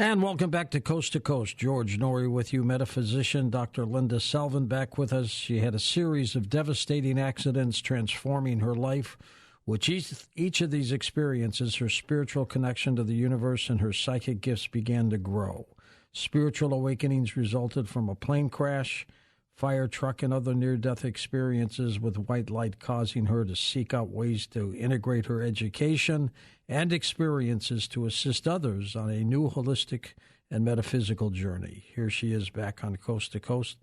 And welcome back to Coast. George Norrie with you, metaphysician. Dr. Linda Selvin back with us. She had a series of devastating accidents transforming her life. With each of these experiences, her spiritual connection to the universe and her psychic gifts began to grow. Spiritual awakenings resulted from a plane crash, fire truck, and other near-death experiences, with white light causing her to seek out ways to integrate her education and experiences to assist others on a new holistic and metaphysical journey. Here she is back on Coast to Coast,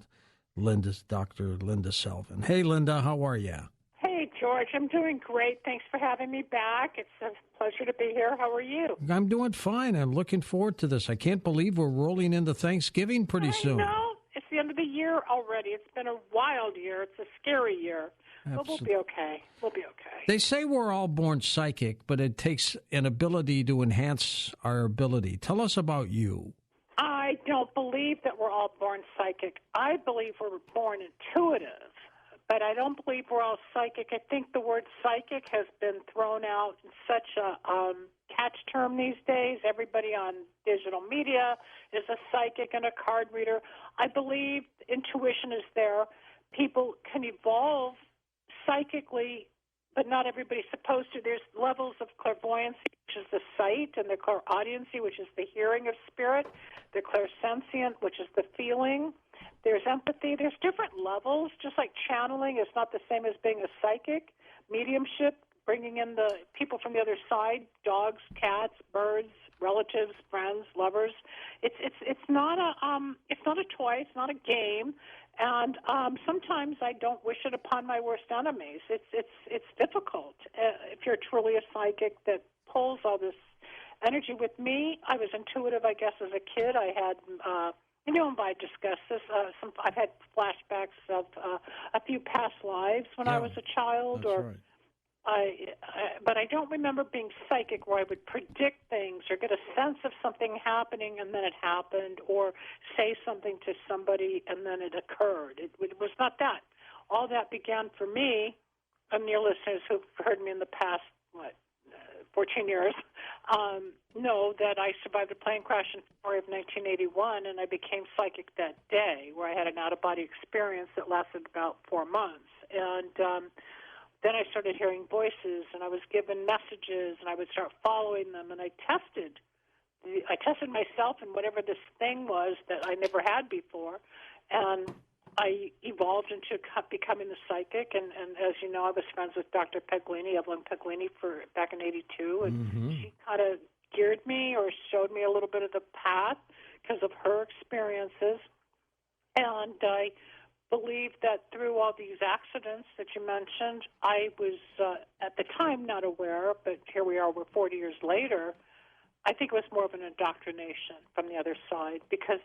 Dr. Linda Selvin. Hey, Linda, how are you? Hey, George, I'm doing great. Thanks for having me back. It's a pleasure to be here. How are you? I'm doing fine. I'm looking forward to this. I can't believe we're rolling into Thanksgiving pretty soon. No, it's the end of the year already. It's been a wild year. It's a scary year. But we'll be okay. We'll be okay. They say we're all born psychic, but it takes an ability to enhance our ability. Tell us about you. I don't believe that we're all born psychic. I believe we're born intuitive, but I don't believe we're all psychic. I think the word psychic has been thrown out in such a catch term these days. Everybody on digital media is a psychic and a card reader. I believe intuition is there. People can evolve psychically, but not everybody's supposed to. There's levels of clairvoyancy, which is the sight, and the clairaudiency, which is the hearing of spirit, the clairsentient, which is the feeling. There's empathy. There's different levels, just like channeling is not the same as being a psychic. Mediumship, bringing in the people from the other side, dogs, cats, birds, relatives, friends, lovers. It's not a toy. It's not a game. And sometimes I don't wish it upon my worst enemies. It's difficult if you're truly a psychic that pulls all this energy. With me, I was intuitive, I guess, as a kid. I had, I discussed this. I've had flashbacks of a few past lives when I was a child, That's right. But I don't remember being psychic where I would predict things or get a sense of something happening and then it happened, or say something to somebody and then it occurred. It was not that. All that began for me, and your listeners who've heard me in the past, 14 years, know that I survived a plane crash in February of 1981, and I became psychic that day, where I had an out-of-body experience that lasted about 4 months. And then I started hearing voices, and I was given messages, and I would start following them, and I tested myself in whatever this thing was that I never had before, and I evolved into becoming a psychic, and as you know, I was friends with Dr. Peglini, Evelyn Peglini, back in 82, and she kind of geared me or showed me a little bit of the path because of her experiences, and I believe that through all these accidents that you mentioned, I was at the time not aware, but here we are, we're 40 years later. I think it was more of an indoctrination from the other side because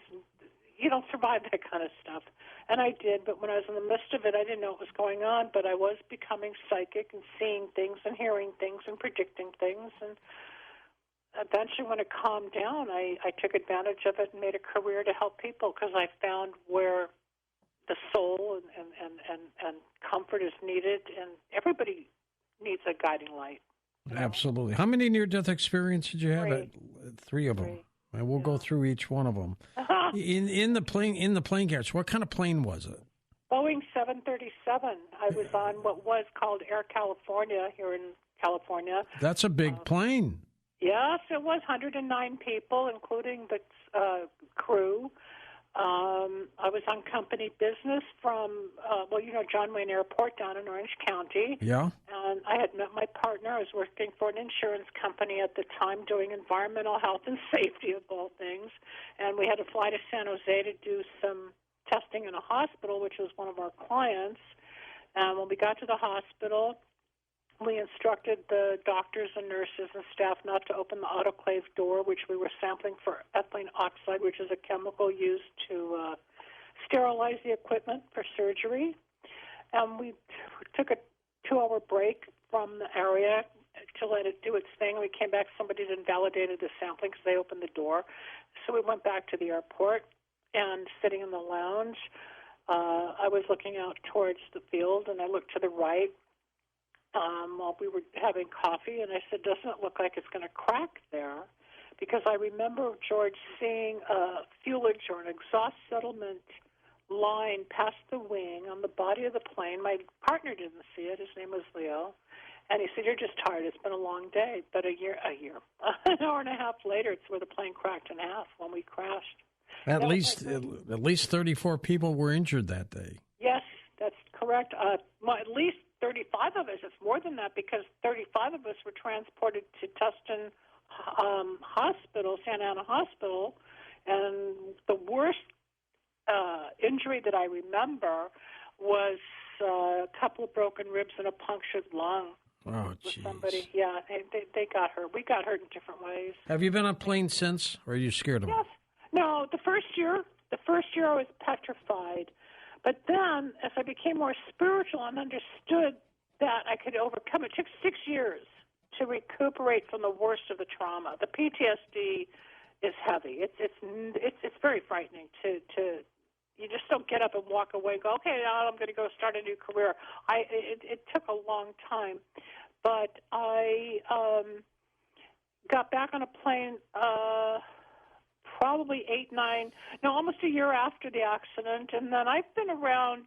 you don't survive that kind of stuff. And I did, but when I was in the midst of it, I didn't know what was going on, but I was becoming psychic and seeing things and hearing things and predicting things. And eventually when it calmed down, I took advantage of it and made a career to help people because I found where the soul and comfort is needed, and everybody needs a guiding light. Absolutely. How many near-death experiences did you have? 3 of them. Three. And we'll go through each one of them. In the plane crash, what kind of plane was it? Boeing 737. I was on what was called Air California here in California. That's a big plane. Yes, it was 109 people, including the crew. I was on company business from, John Wayne Airport down in Orange County. Yeah. And I had met my partner. I was working for an insurance company at the time doing environmental health and safety of all things. And we had to fly to San Jose to do some testing in a hospital, which was one of our clients. And when we got to the hospital, we instructed the doctors and nurses and staff not to open the autoclave door, which we were sampling for ethylene oxide, which is a chemical used to sterilize the equipment for surgery. And we took a 2-hour break from the area to let it do its thing. We came back. Somebody had invalidated the sampling because they opened the door. So we went back to the airport, and sitting in the lounge, I was looking out towards the field, and I looked to the right while we were having coffee, and I said, doesn't it look like it's going to crack there? because I remember, George, seeing a fuelage or an exhaust settlement line past the wing on the body of the plane. My partner didn't see it. His name was Leo. And he said, "You're just tired. It's been a long day." But an hour and a half later, it's where the plane cracked in half when we crashed. At least 34 people were injured that day. Yes, that's correct. At least 35 of us. It's more than that because 35 of us were transported to Tustin Hospital, Santa Ana Hospital, and the worst injury that I remember was a couple of broken ribs and a punctured lung. Oh, jeez. Somebody, yeah, they got hurt. We got hurt in different ways. Have you been on planes since, or are you scared of them? Yes. No, the first year I was petrified. But then, as I became more spiritual and understood that I could overcome it, took 6 years to recuperate from the worst of the trauma. The PTSD is heavy. It's very frightening to you just don't get up and walk away and go, okay, now I'm going to go start a new career. It took a long time, but I got back on a plane probably almost a year after the accident, and then I've been around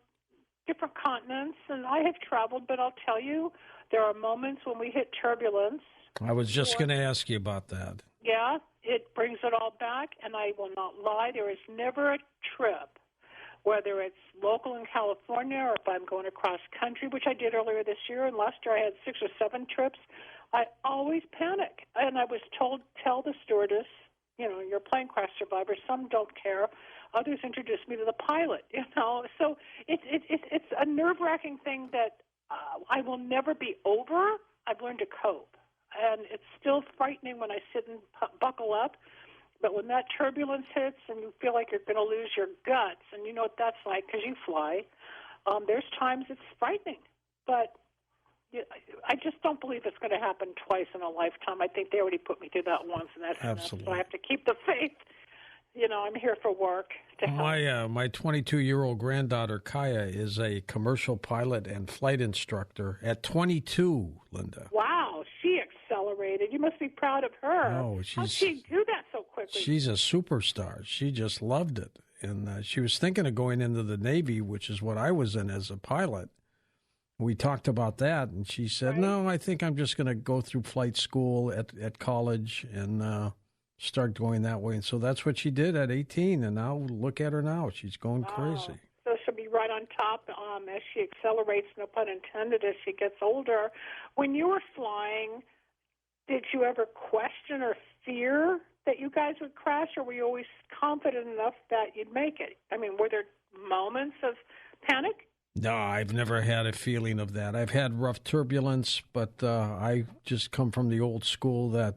different continents, and I have traveled, but I'll tell you, there are moments when we hit turbulence. I was just going to ask you about that. Yeah, it brings it all back, and I will not lie. There is never a trip, whether it's local in California or if I'm going across country, which I did earlier this year. And last year I had 6 or 7 trips. I always panic. And I was told, tell the stewardess, you're a plane crash survivor. Some don't care. Others introduce me to the pilot, So it's a nerve-wracking thing that I will never be over. I've learned to cope. And it's still frightening when I sit and buckle up. But when that turbulence hits and you feel like you're going to lose your guts, and you know what that's like because you fly, there's times it's frightening. But I just don't believe it's going to happen twice in a lifetime. I think they already put me through that once, and that's absolutely. So I have to keep the faith. I'm here for work. My 22-year-old granddaughter, Kaya, is a commercial pilot and flight instructor at 22, Linda. Wow, she accelerated. You must be proud of her. Oh, how'd she do that so quickly? She's a superstar. She just loved it. And she was thinking of going into the Navy, which is what I was in as a pilot. We talked about that, and she said, right. No, I think I'm just going to go through flight school at college and start going that way. And so that's what she did at 18, and now look at her now. She's going crazy. So she'll be right on top as she accelerates, no pun intended, as she gets older. When you were flying, did you ever question or fear that you guys would crash, or were you always confident enough that you'd make it? I mean, were there moments of panic? No, I've never had a feeling of that. I've had rough turbulence, but I just come from the old school that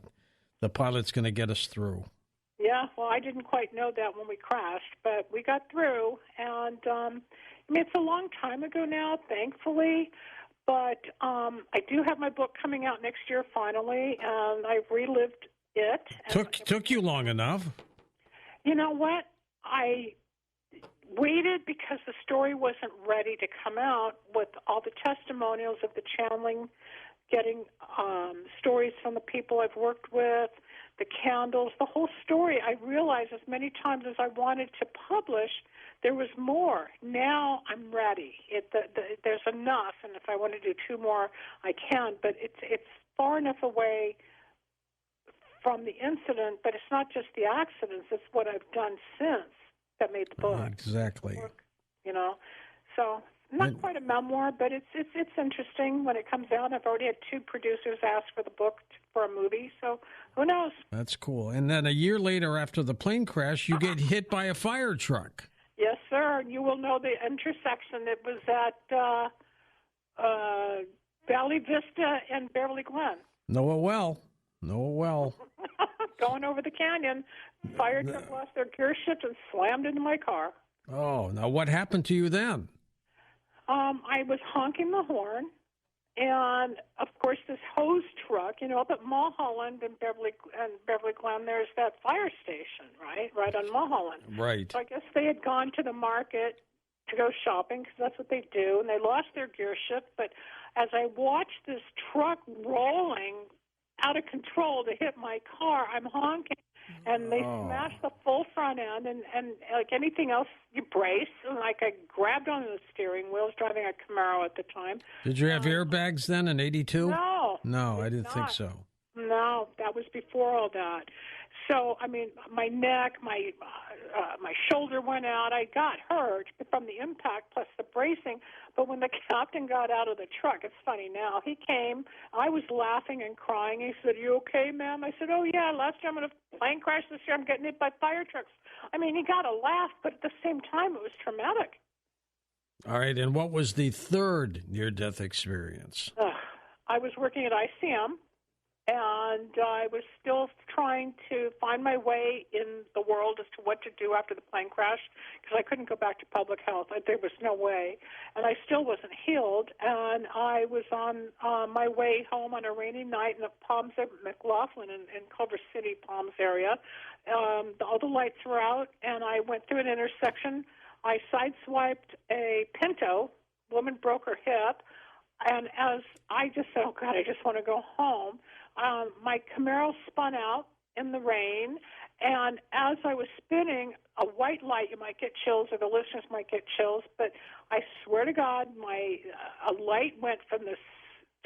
the pilot's going to get us through. Yeah, well, I didn't quite know that when we crashed, but we got through. And, it's a long time ago now, thankfully. But I do have my book coming out next year, finally, and I've relived it. Took you long enough. You know what? I waited because the story wasn't ready to come out with all the testimonials of the channeling, getting stories from the people I've worked with, the candles, the whole story. I realized as many times as I wanted to publish, there was more. Now I'm ready. There's enough, and if I want to do 2 more, I can. But it's far enough away from the incident, but it's not just the accidents. It's what I've done since that made the book. Exactly. So not quite a memoir, but it's interesting when it comes out. I've already had 2 producers ask for the book for a movie, so who knows? That's cool. And then a year later, after the plane crash, you get hit by a fire truck. Yes, sir. You will know the intersection. It was at Valley Vista and Beverly Glen. Know it well. Going over the canyon, fire truck lost their gear shift and slammed into my car. Oh, now what happened to you then? I was honking the horn, and of course this hose truck, up at Mulholland and Beverly Glen, there's that fire station, right on Mulholland. Right. So I guess they had gone to the market to go shopping because that's what they do, and they lost their gear shift. But as I watched this truck rolling out of control to hit my car, I'm honking. and they smashed the full front end, and like anything else, you brace. And like I grabbed onto the steering wheel. I was driving a Camaro at the time. Did you have airbags then in '82? No, I didn't think so. No, that was before all that. So, I mean, my neck, my shoulder went out. I got hurt from the impact plus the bracing. But when the captain got out of the truck, it's funny now, he came. I was laughing and crying. He said, "You okay, ma'am?" I said, "Oh, yeah, last year I'm in a plane crash. This year I'm getting hit by fire trucks." I mean, he got a laugh, but at the same time, it was traumatic. All right, and what was the third near-death experience? I was working at ICM. And I was still trying to find my way in the world as to what to do after the plane crash because I couldn't go back to public health. There was no way. And I still wasn't healed. And I was on my way home on a rainy night in the Palms of McLaughlin in Culver City, Palms area. All the lights were out, and I went through an intersection. I sideswiped a Pinto. Woman broke her hip. And as I just said, "Oh, God, I just want to go home," my Camaro spun out in the rain, and as I was spinning, a white light, you might get chills, or the listeners might get chills, but I swear to God, a light went from the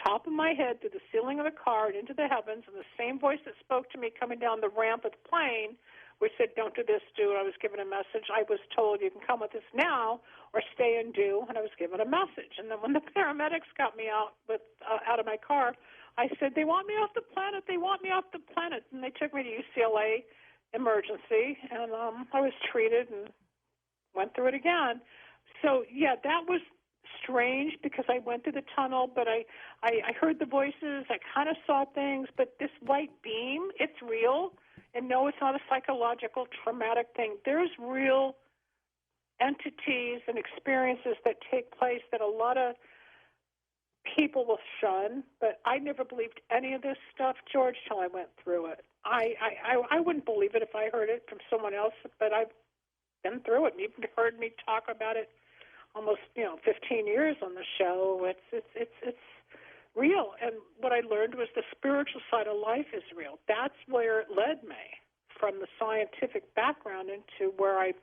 top of my head to the ceiling of the car and into the heavens, and the same voice that spoke to me coming down the ramp of the plane, which said, "Don't do this, do." I was given a message. I was told, "You can come with us now or stay and do," and I was given a message. And then when the paramedics got me out of my car, I said, "They want me off the planet. They want me off the planet." And they took me to UCLA emergency, and I was treated and went through it again. So, yeah, that was strange because I went through the tunnel, but I heard the voices. I kind of saw things, but this white beam, it's real. And no, it's not a psychological traumatic thing. There's real entities and experiences that take place that a lot of people will shun, but I never believed any of this stuff, George, till I went through it. I wouldn't believe it if I heard it from someone else, but I've been through it, and you've heard me talk about it almost 15 years on the show. It's real, and what I learned was the spiritual side of life is real. That's where it led me from the scientific background into where I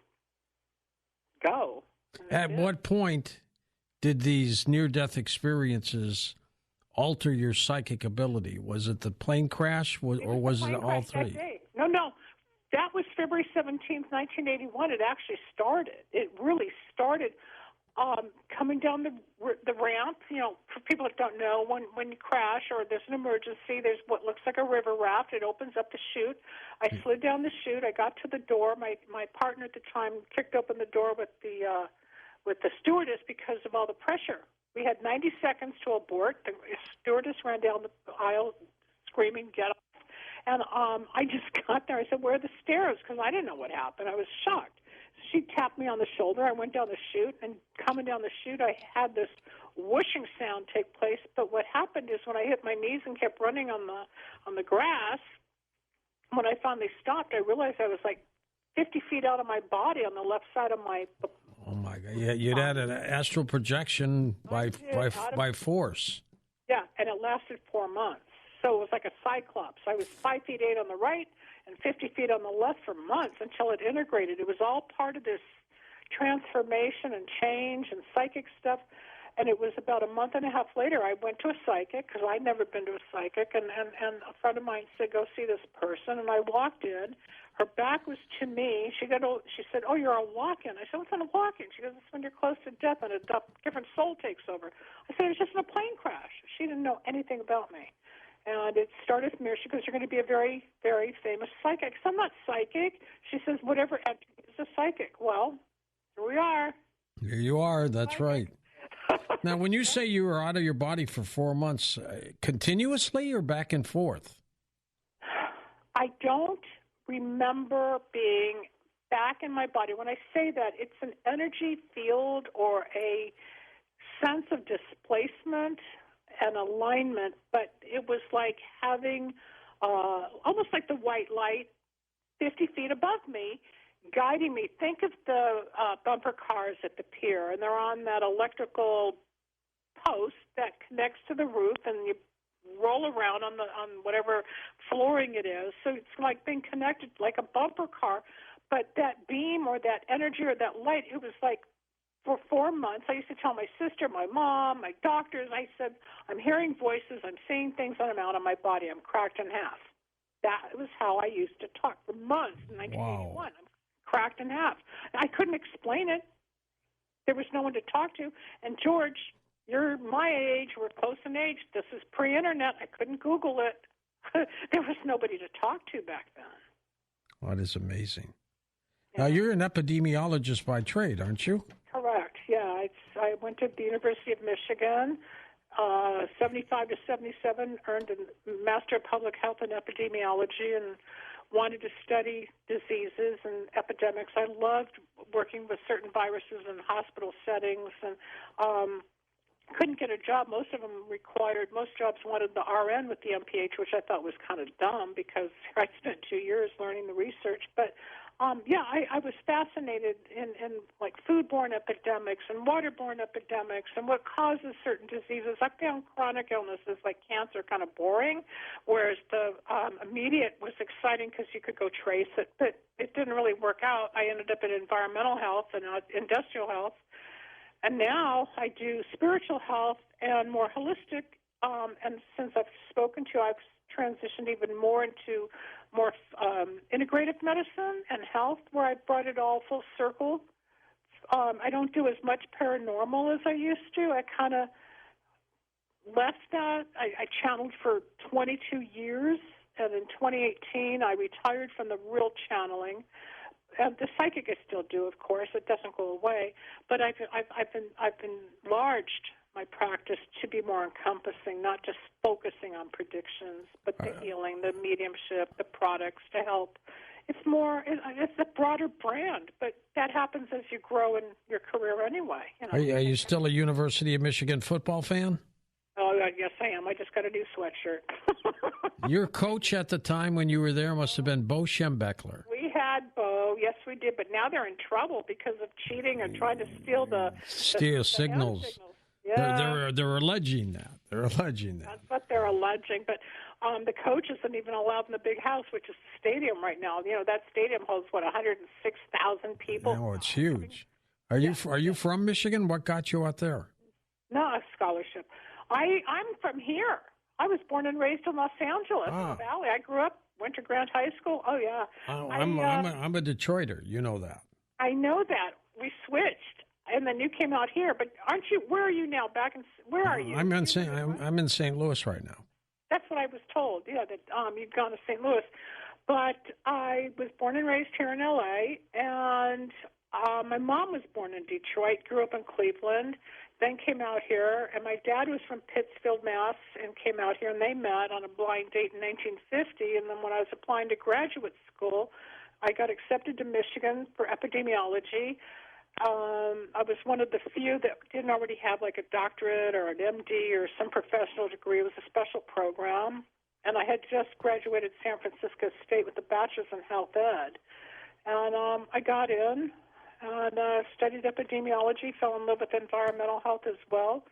go. At what point did these near-death experiences alter your psychic ability? Was it the plane crash, or was it all three? No. That was February 17th, 1981. It actually started. It really started coming down the ramp. For people that don't know, when you crash or there's an emergency, there's what looks like a river raft. It opens up the chute. I slid down the chute. I got to the door. My partner at the time kicked open the door with the stewardess because of all the pressure. We had 90 seconds to abort. The stewardess ran down the aisle screaming, "Get off." And I just got there. I said, "Where are the stairs?" Because I didn't know what happened. I was shocked. She tapped me on the shoulder. I went down the chute, and coming down the chute, I had this whooshing sound take place. But what happened is when I hit my knees and kept running on the grass, when I finally stopped, I realized I was like 50 feet out of my body on the left side of my. Oh my God! Yeah, you'd had an astral projection by force. Yeah, and it lasted 4 months. So it was like a cyclops. I was 5 feet 8 on the right and 50 feet on the left for months until it integrated. It was all part of this transformation and change and psychic stuff. And it was about a month and a half later, I went to a psychic because I'd never been to a psychic. And a friend of mine said, "Go see this person." And I walked in. Her back was to me. She said, "Oh, you're a walk-in." I said, "What's a walk-in?" She goes, "It's when you're close to death and a different soul takes over." I said, "It was just in a plane crash." She didn't know anything about me. And it started from there. She goes, "You're going to be a very, very famous psychic." So I'm not psychic. She says, "Whatever entity is a psychic." Well, here we are. Here you are. That's right. Now, when you say you were out of your body for 4 months, continuously or back and forth? I don't remember being back in my body. When I say that, it's an energy field or a sense of displacement and alignment, but it was like having almost like the white light 50 feet above me, guiding me. Think of the bumper cars at the pier, and they're on that electrical post that connects to the roof, and you roll around on whatever flooring it is. So it's like being connected like a bumper car. But that beam or that energy or that light, it was like for 4 months. I used to tell my sister, my mom, my doctors, I said, I'm hearing voices, I'm seeing things, and I'm out of my body. I'm cracked in half. That was how I used to talk for months in 1981. Wow. I'm cracked in half. I couldn't explain it. There was no one to talk to. And George, you're my age. We're close in age. This is pre-internet. I couldn't Google it. There was nobody to talk to back then. That is amazing. Yeah. Now, you're an epidemiologist by trade, aren't you? Correct. Yeah, I went to the University of Michigan, 75 to 77, earned a Master of Public Health and Epidemiology, and wanted to study diseases and epidemics. I loved working with certain viruses in hospital settings, and couldn't get a job. Most jobs wanted the RN with the MPH, which I thought was kind of dumb because I spent 2 years learning the research. But I was fascinated in like foodborne epidemics and waterborne epidemics and what causes certain diseases. I found chronic illnesses like cancer kind of boring, whereas the immediate was exciting because you could go trace it. But it didn't really work out. I ended up in environmental health and industrial health. And now I do spiritual health and more holistic. And since I've spoken to you, I've transitioned even more into more integrative medicine and health, where I brought it all full circle. I don't do as much paranormal as I used to. I kind of left that. I channeled for 22 years, and in 2018, I retired from the real channeling. The psychic I still do, of course. It doesn't go away. But I've enlarged my practice to be more encompassing, not just focusing on predictions, but the healing, the mediumship, the products to help. It's a broader brand, but that happens as you grow in your career anyway. You know? Are you still a University of Michigan football fan? Oh, yes, I am. I just got a new sweatshirt. Your coach at the time when you were there must have been Bo Schembechler. We had Bo, yes, we did, but now they're in trouble because of cheating and trying to steal the signals. Yeah. They're alleging that. That's what they're alleging. But the coach isn't even allowed in the big house, which is the stadium right now. You know, that stadium holds, 106,000 people? No, it's huge. Are you from Michigan? What got you out there? No, a scholarship. I'm from here. I was born and raised in Los Angeles, in the Valley. I grew up, went to Grant High School. Oh, yeah. I'm a Detroiter. You know that. I know that. We switched. And then you came out here, but aren't you? Where are you now? Where are you? I'm in St. Louis right now. That's what I was told. Yeah, that you'd gone to St. Louis, but I was born and raised here in L.A. And my mom was born in Detroit, grew up in Cleveland, then came out here. And my dad was from Pittsfield, Mass, and came out here, and they met on a blind date in 1950. And then when I was applying to graduate school, I got accepted to Michigan for epidemiology. I was one of the few that didn't already have like a doctorate or an MD or some professional degree. It was a special program. And I had just graduated San Francisco State with a bachelor's in health ed. And I got in and studied epidemiology, fell in love with environmental health as well,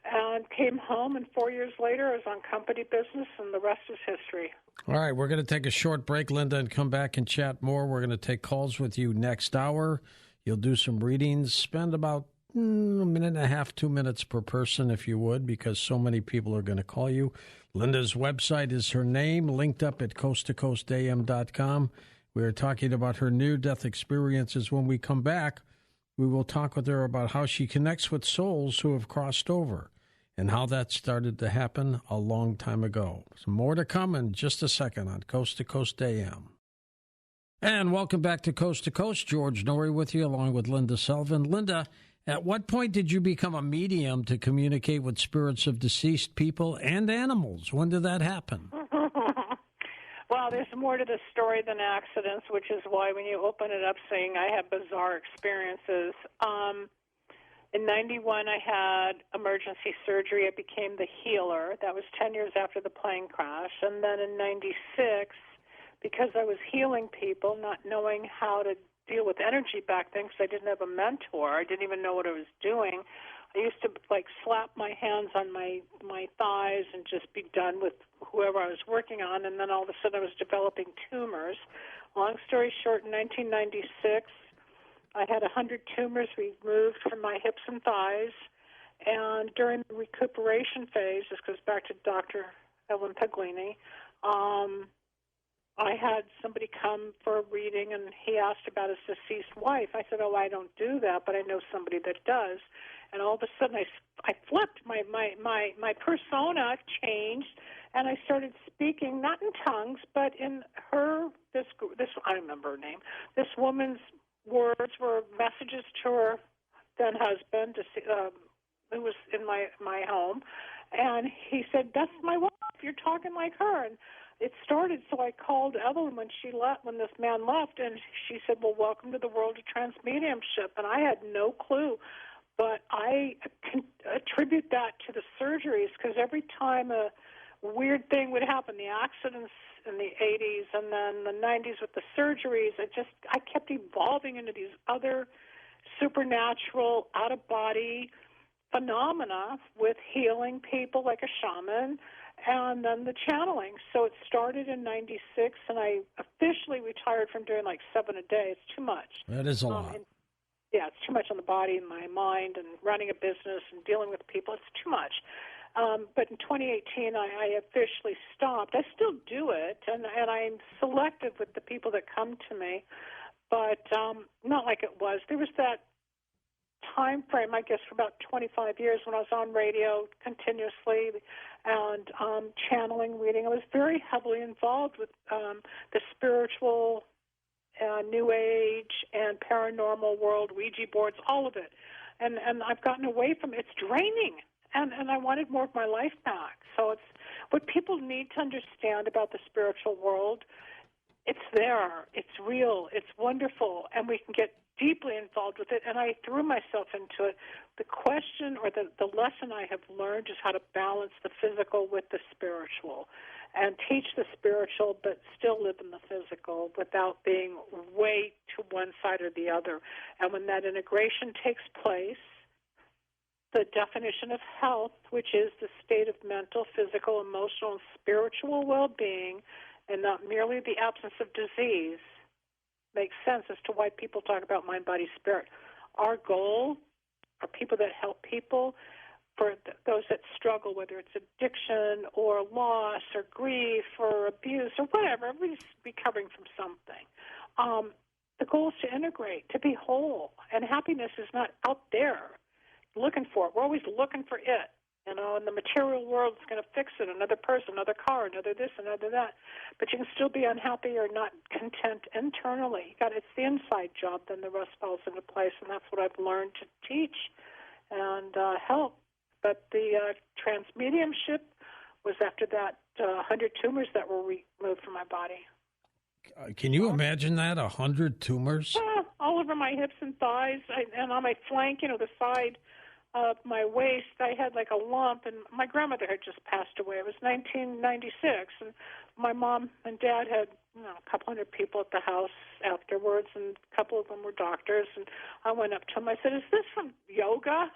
and came home. And 4 years later, I was on company business, and the rest is history. All right, we're going to take a short break, Linda, and come back and chat more. We're going to take calls with you next hour. You'll do some readings. Spend about a minute and a half, 2 minutes per person, if you would, because so many people are going to call you. Linda's website is her name, linked up at coasttocoastam.com. We are talking about her near-death experiences. When we come back, we will talk with her about how she connects with souls who have crossed over and how that started to happen a long time ago. Some more to come in just a second on Coast to Coast AM. And welcome back to Coast to Coast. George Norrie with you, along with Linda Sullivan. Linda, at what point did you become a medium to communicate with spirits of deceased people and animals? When did that happen? Well, there's more to the story than accidents, which is why when you open it up saying I have bizarre experiences. In 91, I had emergency surgery. I became the healer. That was 10 years after the plane crash. And then in 96, because I was healing people, not knowing how to deal with energy back then because I didn't have a mentor. I didn't even know what I was doing. I used to slap my hands on my thighs and just be done with whoever I was working on, and then all of a sudden I was developing tumors. Long story short, in 1996, I had 100 tumors removed from my hips and thighs, and during the recuperation phase, this goes back to Dr. Ellen Paglini, I had somebody come for a reading, and he asked about his deceased wife. I said, I don't do that, but I know somebody that does. And all of a sudden, I flipped. My persona changed, and I started speaking, not in tongues, but in this I remember her name. This woman's words were messages to her then husband, who was in my home. And he said, that's my wife. You're talking like her. And it started, so I called Evelyn when this man left, and she said, well, welcome to the world of transmediumship. And I had no clue, but I can attribute that to the surgeries, because every time a weird thing would happen, the accidents in the 80s and then the 90s with the surgeries, I kept evolving into these other supernatural, out-of-body phenomena with healing people like a shaman, and then the channeling. So it started in 96, and I officially retired from doing 7 a day. It's too much. That is a lot. Yeah, it's too much on the body and my mind, and running a business and dealing with people. It's too much. But in 2018, I officially stopped. I still do it, and I'm selective with the people that come to me, but not like it was. There was that time frame, I guess, for about 25 years when I was on radio continuously and channeling, reading. I was very heavily involved with the spiritual, New Age, and paranormal world, Ouija boards, all of it. And I've gotten away from it. It's draining, and I wanted more of my life back. So it's what people need to understand about the spiritual world. It's there. It's real. It's wonderful, and we can get deeply involved with it, and I threw myself into it. The question or the lesson I have learned is how to balance the physical with the spiritual and teach the spiritual but still live in the physical without being way to one side or the other. And when that integration takes place, the definition of health, which is the state of mental, physical, emotional, and spiritual well-being, and not merely the absence of disease, makes sense as to why people talk about mind, body, spirit. Our goal are people that help people, for those that struggle, whether it's addiction or loss or grief or abuse or whatever. Everybody's recovering from something. The goal is to integrate, to be whole, and happiness is not out there looking for it. We're always looking for it. And the material world is going to fix it, another person, another car, another this, another that. But you can still be unhappy or not content internally. It's the inside job, then the rest falls into place, and that's what I've learned to teach and help. But the transmediumship was after that 100 tumors that were removed from my body. Can you imagine that, 100 tumors? All over my hips and thighs, and on my flank, the side of my waist, I had a lump, and my grandmother had just passed away. It was 1996, and my mom and dad had a couple hundred people at the house afterwards, and a couple of them were doctors, and I went up to him. I said, is this from yoga?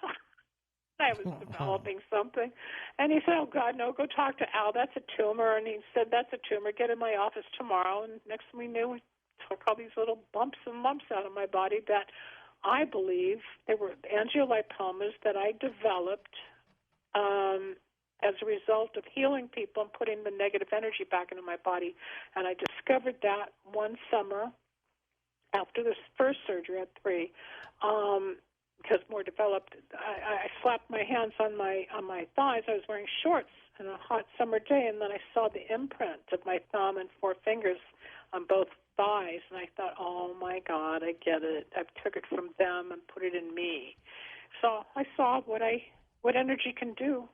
I was developing something. And he said, oh, God, no, go talk to Al. That's a tumor. And he said, that's a tumor. Get in my office tomorrow. And next thing we knew, we took all these little bumps and lumps out of my body that I believe they were angiolipomas that I developed as a result of healing people and putting the negative energy back into my body. And I discovered that one summer after this first surgery at 3, because more developed. I slapped my hands on my thighs. I was wearing shorts on a hot summer day, and then I saw the imprint of my thumb and 4 fingers on both thighs, and I thought, oh my God, I get it. I took it from them and put it in me. So I saw what energy can do.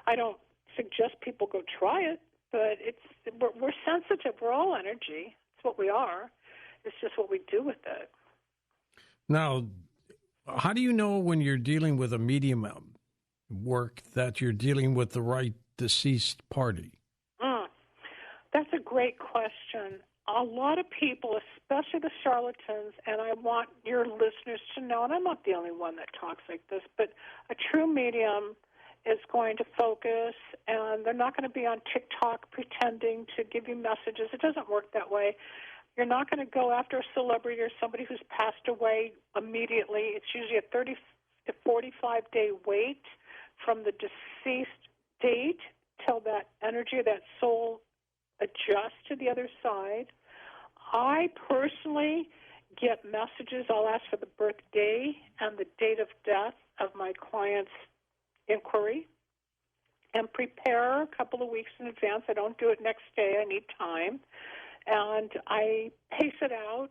I don't suggest people go try it, but we're sensitive. We're all energy. It's what we are. It's just what we do with it. Now, how do you know when you're dealing with a medium work that you're dealing with the right deceased party? That's a great great question. A lot of people, especially the charlatans, and I want your listeners to know, and I'm not the only one that talks like this, but a true medium is going to focus, and they're not going to be on TikTok pretending to give you messages. It doesn't work that way. You're not going to go after a celebrity or somebody who's passed away immediately. It's usually a 30 to 45-day wait from the deceased date till that energy, that soul adjusts to the other side. I personally get messages. I'll ask for the birthday and the date of death of my client's inquiry and prepare a couple of weeks in advance. I don't do it next day. I need time. And I pace it out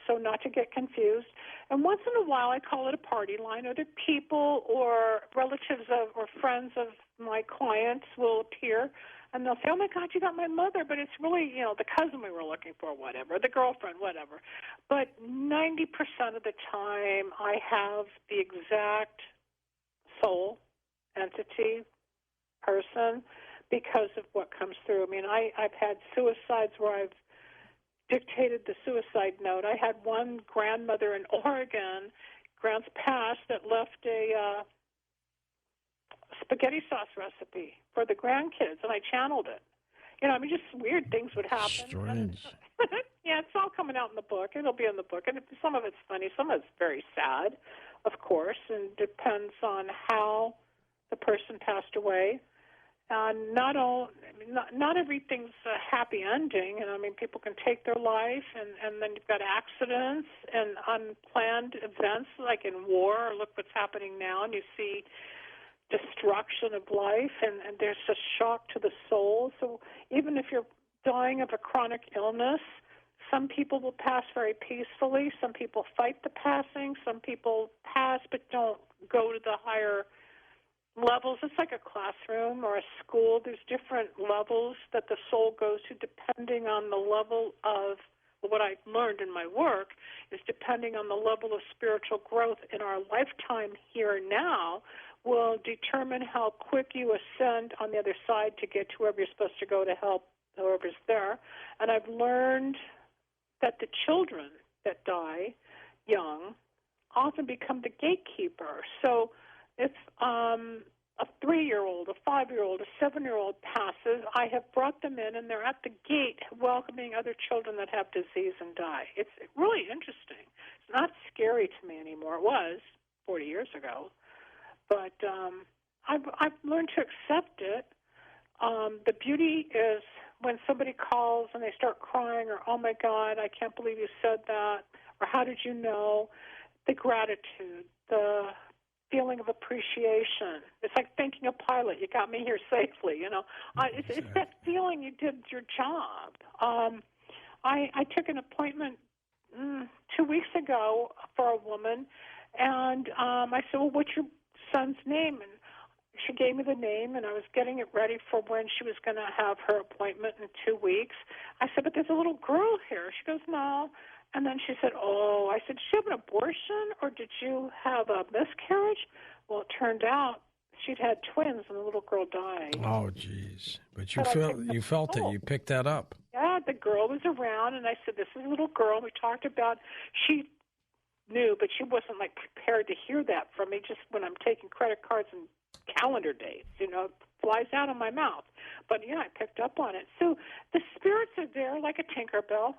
so not to get confused. And once in a while, I call it a party line. Other people or relatives of or friends of my clients will appear, and they'll say, "Oh, my God, you got my mother," but it's really, the cousin we were looking for, whatever, the girlfriend, whatever. But 90% of the time, I have the exact soul, entity, person, because of what comes through. I mean, I've had suicides where I've dictated the suicide note. I had one grandmother in Oregon, grand's passed, that left a spaghetti sauce recipe for the grandkids, and I channeled it. Just weird things would happen. Strange. Yeah, it's all coming out in the book. It'll be in the book. And some of it's funny, some of it's very sad, of course, and depends on how the person passed away. Not everything's a happy ending. People can take their life, and then you've got accidents and unplanned events like in war. Look what's happening now, and you see destruction of life, and there's a shock to the soul. So even if you're dying of a chronic illness, some people will pass very peacefully. Some people fight the passing. Some people pass but don't go to the higher levels. It's like a classroom or a school. There's different levels that the soul goes to depending on the level of what I've learned in my work is depending on the level of spiritual growth in our lifetime here and now will determine how quick you ascend on the other side to get to wherever you're supposed to go to help whoever's there. And I've learned that the children that die young often become the gatekeeper. So if a 3-year-old, a 5-year-old, a 7-year-old passes, I have brought them in, and they're at the gate welcoming other children that have disease and die. It's really interesting. It's not scary to me anymore. It was 40 years ago. But I've learned to accept it. The beauty is when somebody calls and they start crying or, "Oh, my God, I can't believe you said that," or "How did you know?" The gratitude, the feeling of appreciation. It's like thanking a pilot. You got me here safely, It's that feeling you did your job. I took an appointment 2 weeks ago for a woman, and I said, "Well, what's your son's name?" And she gave me the name, and I was getting it ready for when she was going to have her appointment in 2 weeks. I said, "But there's a little girl here." She goes, "No." And then she said, "Oh," I said, "Did you have an abortion or did you have a miscarriage?" Well, it turned out she'd had twins, and the little girl died. Oh, geez. But you felt it. You picked that up. Yeah, the girl was around, and I said, "This is a little girl." We talked about, she knew, but she wasn't, prepared to hear that from me just when I'm taking credit cards and calendar dates, flies out of my mouth. But, I picked up on it. So the spirits are there like a Tinkerbell,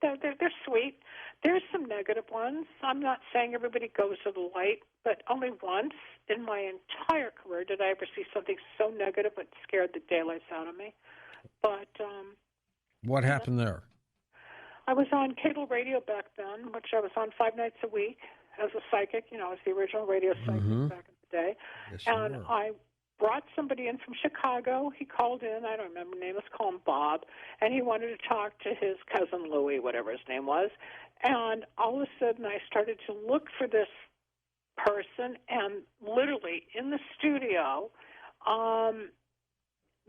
they're sweet. There's some negative ones. I'm not saying everybody goes to the light, but only once in my entire career did I ever see something so negative it scared the daylights out of me. But what happened there? I was on cable radio back then, which I was on 5 nights a week as a psychic. I was the original radio psychic back in the day. Yes, and I brought somebody in from Chicago. He called in. I don't remember the name. Let's call him Bob. And he wanted to talk to his cousin Louie, whatever his name was. And all of a sudden I started to look for this person, and literally in the studio,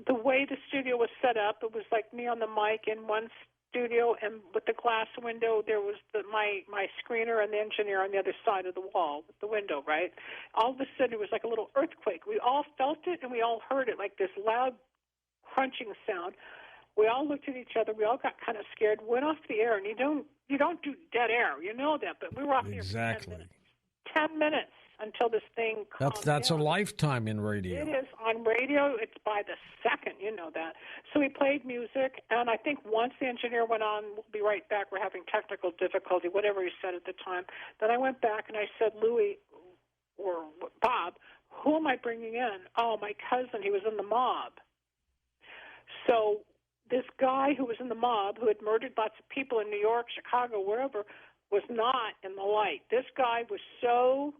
the way the studio was set up, it was like me on the mic in one studio, and with the glass window, there was my screener and the engineer on the other side of the wall with the window, right? All of a sudden, it was like a little earthquake. We all felt it, and we all heard it, like this loud crunching sound. We all looked at each other. We all got kind of scared, went off the air, and you don't do dead air. You know that, but we were off the air for 10 minutes. 10 minutes until this thing calmed That's down. a lifetime in radio. It is. On radio, it's by the second, you know that. So we played music, and I think once the engineer went on, we'll be right back, we're having technical difficulty, whatever he said at the time. Then I went back and I said, Louis, or Bob, who am I bringing in? Oh, my cousin, he was in the mob. So this guy who was in the mob, who had murdered lots of people in New York, Chicago, wherever, was not in the light. This guy was so...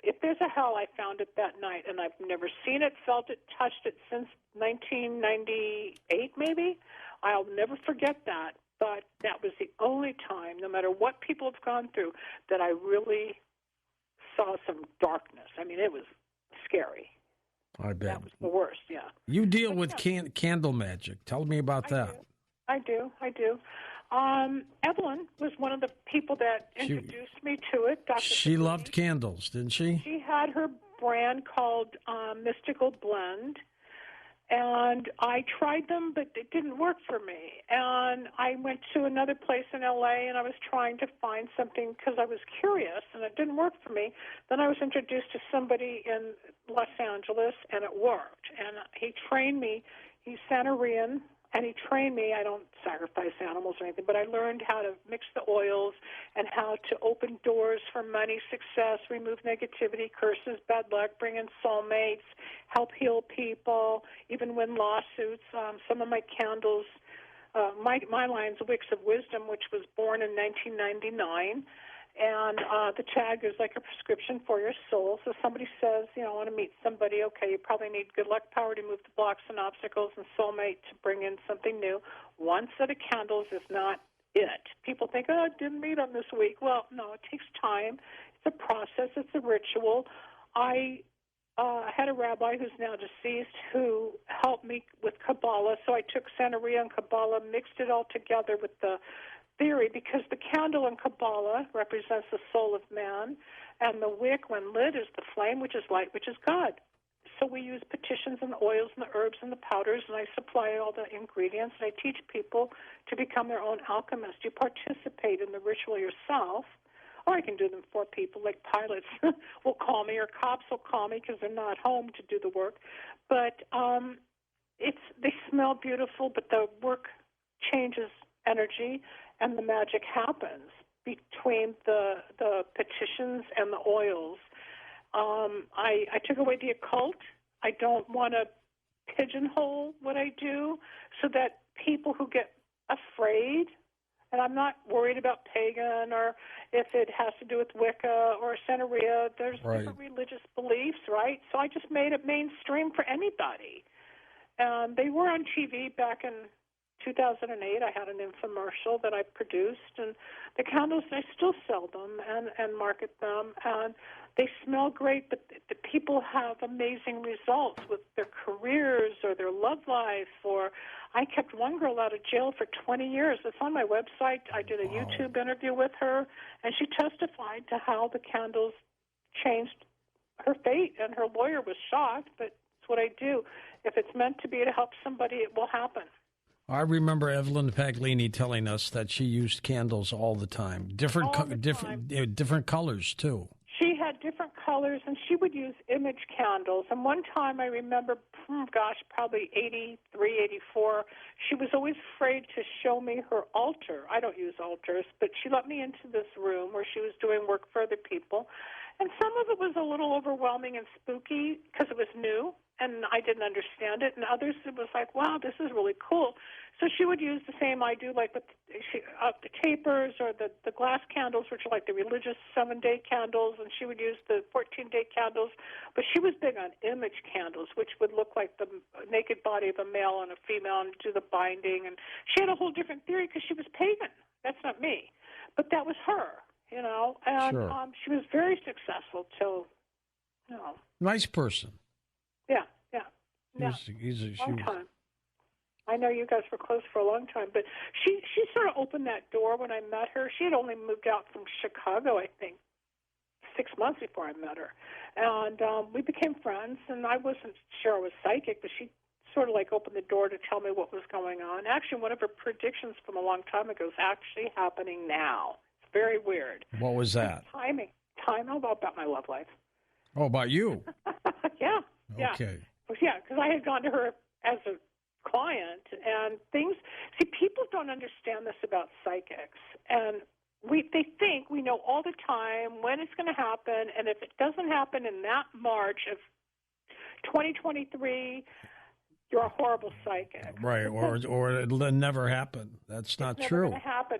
If there's a hell, I found it that night, and I've never seen it, felt it, touched it since 1998, maybe. I'll never forget that. But that was the only time, no matter what people have gone through, that I really saw some darkness. I mean, it was scary. I bet. That was the worst, yeah. You deal with candle magic. Tell me about that. I do. Evelyn was one of the people that introduced me to it. Dr. She loved candles, didn't she? She had her brand called Mystical Blend, and I tried them, but it didn't work for me. And I went to another place in L.A., and I was trying to find something because I was curious, and it didn't work for me. Then I was introduced to somebody in Los Angeles, and it worked. And he trained me. He's Sanarian. And he trained me. I don't sacrifice animals or anything, but I learned how to mix the oils and how to open doors for money, success, remove negativity, curses, bad luck, bring in soulmates, help heal people, even win lawsuits. Some of my candles, my line's Wicks of Wisdom, which was born in 1999. And the tag is like a prescription for your soul. So somebody says, I want to meet somebody. Okay, you probably need good luck power to move the blocks and obstacles, and soulmate to bring in something new. One set of candles is not it. People think, I didn't meet them this week. Well, no, it takes time. It's a process. It's a ritual. I had a rabbi who's now deceased who helped me with Kabbalah. So I took Santeria and Kabbalah, mixed it all together with the theory, because the candle in Kabbalah represents the soul of man, and the wick, when lit, is the flame, which is light, which is God. So we use petitions and the oils and the herbs and the powders, and I supply all the ingredients, and I teach people to become their own alchemist. You participate in the ritual yourself, or I can do them for people, like pilots will call me, or cops will call me because they're not home to do the work. But they smell beautiful, but the work changes energy, and the magic happens between the petitions and the oils. I took away the occult. I don't want to pigeonhole what I do so that people who get afraid, and I'm not worried about pagan or if it has to do with Wicca or Santeria. There's different religious beliefs, right? So I just made it mainstream for anybody. They were on TV back in 2008. I had an infomercial that I produced, and the candles, I still sell them and market them, and they smell great, but the people have amazing results with their careers or their love life. Or I kept one girl out of jail for 20 years. It's on my website. I did a YouTube interview with her, and she testified to how the candles changed her fate, and her lawyer was shocked, but it's what I do. If it's meant to be to help somebody, it will happen. I remember Evelyn Paglini telling us that she used candles all the time, different colors too. She had different colors, and she would use image candles. And one time I remember, probably 83, 84, she was always afraid to show me her altar. I don't use altars, but she let me into this room where she was doing work for other people. And some of it was a little overwhelming and spooky because it was new, and I didn't understand it. And others, it was like, wow, this is really cool. So she would use the same I do, like with the tapers or the glass candles, which are like the religious 7-day candles, and she would use the 14-day candles. But she was big on image candles, which would look like the naked body of a male and a female, and do the binding. And she had a whole different theory because she was pagan. That's not me. But that was her. And sure. She was very successful till, Nice person. Yeah. Long time. I know you guys were close for a long time, but she sort of opened that door when I met her. She had only moved out from Chicago, I think, 6 months before I met her. And we became friends, and I wasn't sure I was psychic, but she sort of like opened the door to tell me what was going on. Actually, one of her predictions from a long time ago is actually happening now. It's very weird. What was that? Timing about my love life. Oh, about you? Yeah. Okay. Yeah, because I had gone to her as a client, and things. See, people don't understand this about psychics, and they think we know all the time when it's going to happen, and if it doesn't happen in that March of 2023, you're a horrible psychic. Right, or it'll never happen. That's not it's true. Never going to happen.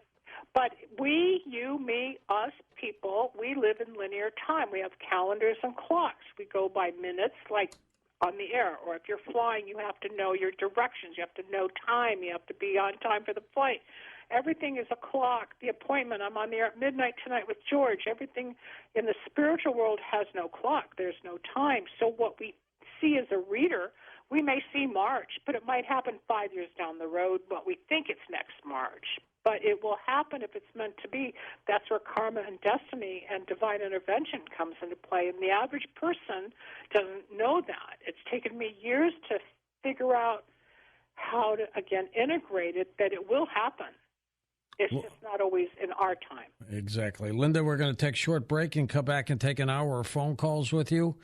But we, you, me, us people, we live in linear time. We have calendars and clocks. We go by minutes, like on the air. Or if you're flying, you have to know your directions. You have to know time. You have to be on time for the flight. Everything is a clock. The appointment, I'm on the air at midnight tonight with George. Everything in the spiritual world has no clock. There's no time. So what we see as a reader, we may see March, but it might happen 5 years down the road, but we think it's next March. But it will happen if it's meant to be. That's where karma and destiny and divine intervention comes into play. And the average person doesn't know that. It's taken me years to figure out how to, again, integrate it, that it will happen. It's just not always in our time. Exactly. Linda, we're going to take a short break and come back and take an hour of phone calls with you.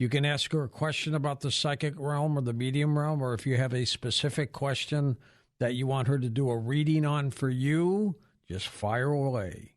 You can ask her a question about the psychic realm or the medium realm, or if you have a specific question that you want her to do a reading on for you, just fire away.